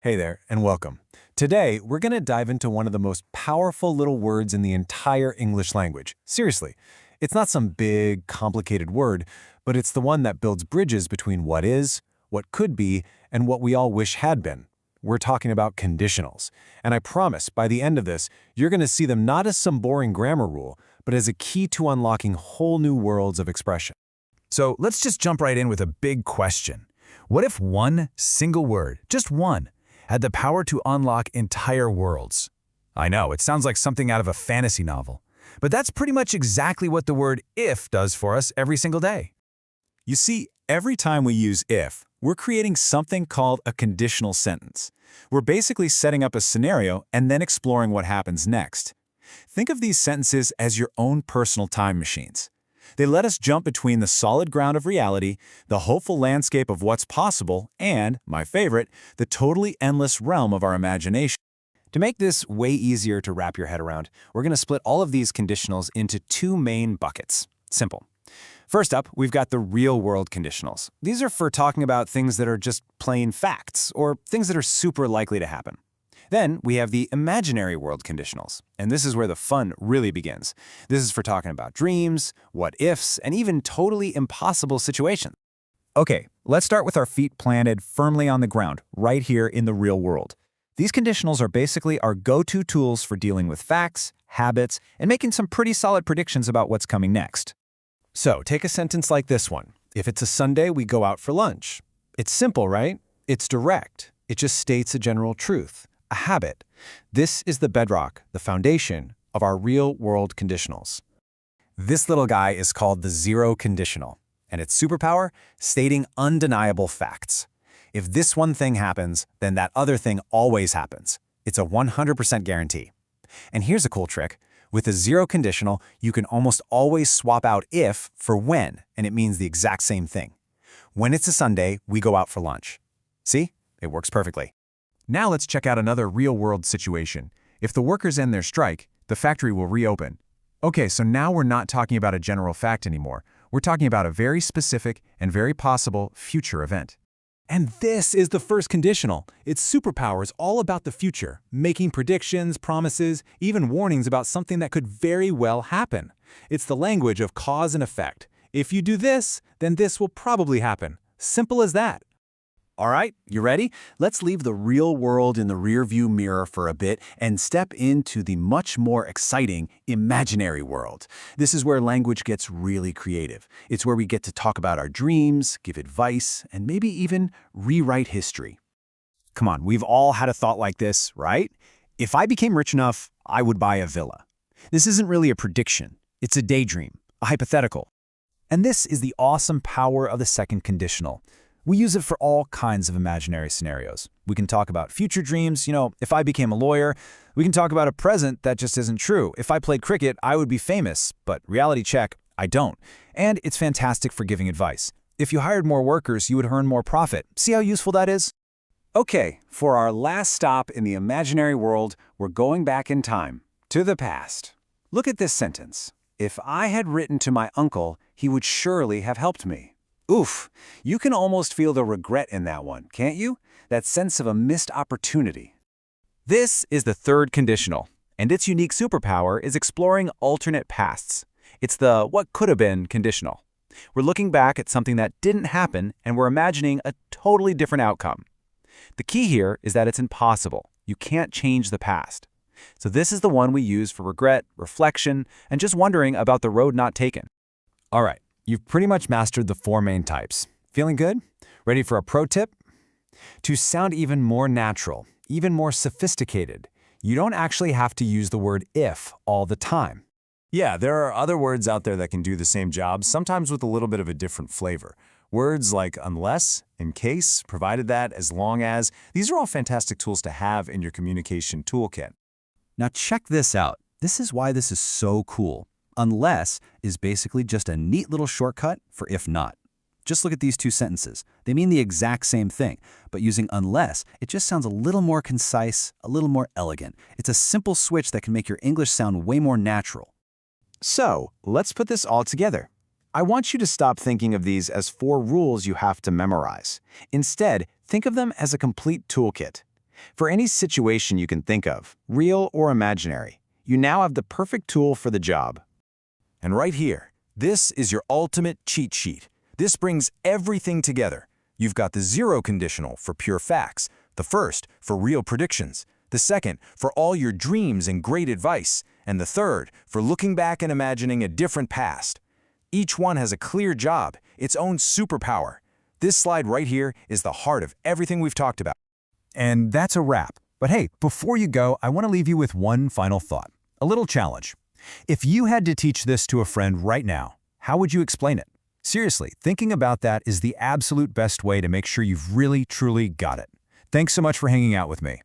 Hey there, and welcome. Today, we're going to dive into one of the most powerful little words in the entire English language. Seriously, it's not some big, complicated word, but it's the one that builds bridges between what is, what could be, and what we all wish had been. We're talking about conditionals. And I promise, by the end of this, you're going to see them not as some boring grammar rule, but as a key to unlocking whole new worlds of expression. So let's just jump right in with a big question. What if one single word, just one, had the power to unlock entire worlds? I know, it sounds like something out of a fantasy novel, but that's pretty much exactly what the word if does for us every single day. You see, every time we use if, we're creating something called a conditional sentence. We're basically setting up a scenario and then exploring what happens next. Think of these sentences as your own personal time machines. They let us jump between the solid ground of reality, the hopeful landscape of what's possible, and, my favorite, the totally endless realm of our imagination. To make this way easier to wrap your head around, we're going to split all of these conditionals into two main buckets. Simple. First up, we've got the real-world conditionals. These are for talking about things that are just plain facts, or things that are super likely to happen. Then we have the imaginary world conditionals, and this is where the fun really begins. This is for talking about dreams, what-ifs, and even totally impossible situations. Okay, let's start with our feet planted firmly on the ground, right here in the real world. These conditionals are basically our go-to tools for dealing with facts, habits, and making some pretty solid predictions about what's coming next. So, take a sentence like this one. If it's a Sunday, we go out for lunch. It's simple, right? It's direct. It just states a general truth. A habit. This is the bedrock, the foundation of our real-world conditionals. This little guy is called the zero conditional, and its superpower, stating undeniable facts. If this one thing happens, then that other thing always happens. It's a 100% guarantee. And here's a cool trick. With a zero conditional, you can almost always swap out if for when, and it means the exact same thing. When it's a Sunday, we go out for lunch. See? It works perfectly. Now let's check out another real-world situation. If the workers end their strike, the factory will reopen. Okay, so now we're not talking about a general fact anymore. We're talking about a very specific and very possible future event. And this is the first conditional. Its superpower is all about the future, making predictions, promises, even warnings about something that could very well happen. It's the language of cause and effect. If you do this, then this will probably happen. Simple as that. All right, you ready? Let's leave the real world in the rearview mirror for a bit and step into the much more exciting imaginary world. This is where language gets really creative. It's where we get to talk about our dreams, give advice, and maybe even rewrite history. Come on, we've all had a thought like this, right? If I became rich enough, I would buy a villa. This isn't really a prediction. It's a daydream, a hypothetical. And this is the awesome power of the second conditional. We use it for all kinds of imaginary scenarios. We can talk about future dreams. If I became a lawyer, we can talk about a present that just isn't true. If I played cricket, I would be famous, but reality check, I don't. And it's fantastic for giving advice. If you hired more workers, you would earn more profit. See how useful that is? Okay, for our last stop in the imaginary world, we're going back in time, to the past. Look at this sentence. If I had written to my uncle, he would surely have helped me. Oof, you can almost feel the regret in that one, can't you? That sense of a missed opportunity. This is the third conditional, and its unique superpower is exploring alternate pasts. It's the what could have been conditional. We're looking back at something that didn't happen, and we're imagining a totally different outcome. The key here is that it's impossible. You can't change the past. So this is the one we use for regret, reflection, and just wondering about the road not taken. All right. You've pretty much mastered the four main types. Feeling good? Ready for a pro tip? To sound even more natural, even more sophisticated, you don't actually have to use the word if all the time. Yeah, there are other words out there that can do the same job, sometimes with a little bit of a different flavor. Words like unless, in case, provided that, as long as, these are all fantastic tools to have in your communication toolkit. Now check this out. This is why this is so cool. Unless is basically just a neat little shortcut for if not. Just look at these two sentences. They mean the exact same thing, but using unless, it just sounds a little more concise, a little more elegant. It's a simple switch that can make your English sound way more natural. So, let's put this all together. I want you to stop thinking of these as 4 rules you have to memorize. Instead, think of them as a complete toolkit. For any situation you can think of, real or imaginary, you now have the perfect tool for the job. And right here, this is your ultimate cheat sheet. This brings everything together. You've got the zero conditional for pure facts, the first for real predictions, the second for all your dreams and great advice, and the third for looking back and imagining a different past. Each one has a clear job, its own superpower. This slide right here is the heart of everything we've talked about. And that's a wrap. But hey, before you go, I want to leave you with one final thought. A little challenge. If you had to teach this to a friend right now, how would you explain it? Seriously, thinking about that is the absolute best way to make sure you've really, truly got it. Thanks so much for hanging out with me.